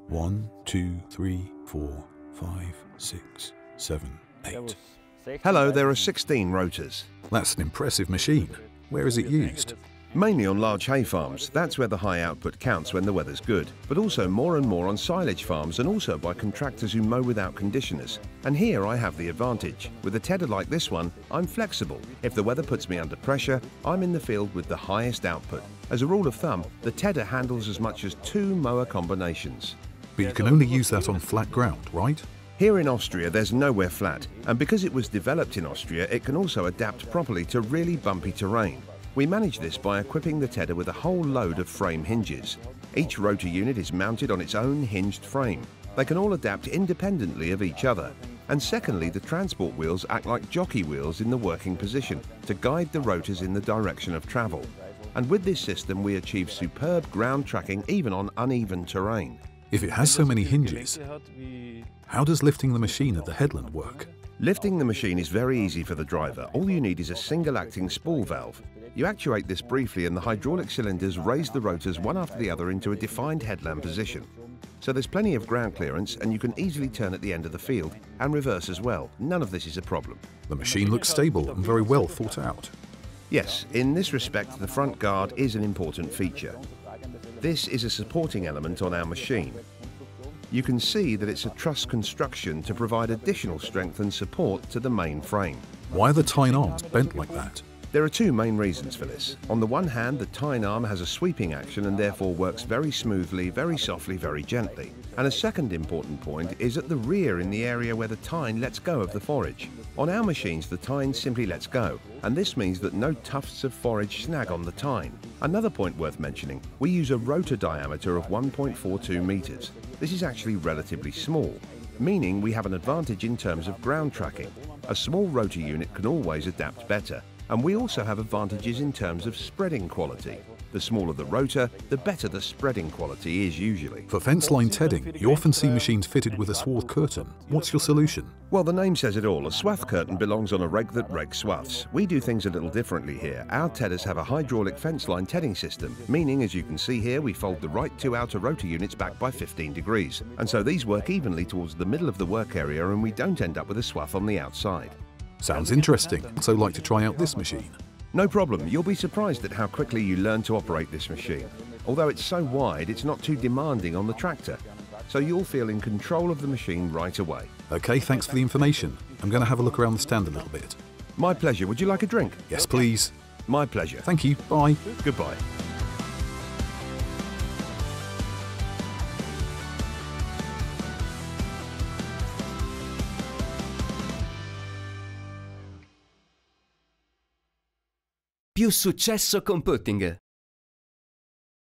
1, 2, 3, 4, 5, 6, 7, 8. Hello, there are 16 rotors. That's an impressive machine. Where is it used? Mainly on large hay farms. That's where the high output counts when the weather's good. But also more and more on silage farms, and also by contractors who mow without conditioners. And here I have the advantage. With a tedder like this one, I'm flexible. If the weather puts me under pressure, I'm in the field with the highest output. As a rule of thumb, the tedder handles as much as 2 mower combinations. But you can only use that on flat ground, right? Here in Austria, there's nowhere flat, and because it was developed in Austria, it can also adapt properly to really bumpy terrain. We manage this by equipping the tedder with a whole load of frame hinges. Each rotor unit is mounted on its own hinged frame. They can all adapt independently of each other. And secondly, the transport wheels act like jockey wheels in the working position to guide the rotors in the direction of travel. And with this system, we achieve superb ground tracking even on uneven terrain. If it has so many hinges, how does lifting the machine at the headland work? Lifting the machine is very easy for the driver. All you need is a single-acting spool valve. You actuate this briefly and the hydraulic cylinders raise the rotors one after the other into a defined headland position. So there's plenty of ground clearance and you can easily turn at the end of the field and reverse as well. None of this is a problem. The machine looks stable and very well thought out. Yes, in this respect, the front guard is an important feature. This is a supporting element on our machine. You can see that it's a truss construction to provide additional strength and support to the main frame. Why are the tine arms bent like that? There are 2 main reasons for this. On the one hand, the tine arm has a sweeping action and therefore works very smoothly, very softly, very gently. And a second important point is at the rear in the area where the tine lets go of the forage. On our machines, the tine simply lets go, and this means that no tufts of forage snag on the tine. Another point worth mentioning, we use a rotor diameter of 1.42 meters. This is actually relatively small, meaning we have an advantage in terms of ground tracking. A small rotor unit can always adapt better. And we also have advantages in terms of spreading quality. The smaller the rotor, the better the spreading quality is usually. For fence line tedding, you often see machines fitted with a swath curtain. What's your solution? Well, the name says it all. A swath curtain belongs on a rake that rakes swaths. We do things a little differently here. Our tedders have a hydraulic fence line tedding system, meaning, as you can see here, we fold the right 2 outer rotor units back by 15 degrees. And so these work evenly towards the middle of the work area and we don't end up with a swath on the outside. Sounds interesting. So like to try out this machine? No problem. You'll be surprised at how quickly you learn to operate this machine. Although it's so wide, it's not too demanding on the tractor. So you'll feel in control of the machine right away. Okay, thanks for the information. I'm going to have a look around the stand a little bit. My pleasure. Would you like a drink? Yes, please. My pleasure. Thank you. Bye. Goodbye. Più successo con PÖTTINGER.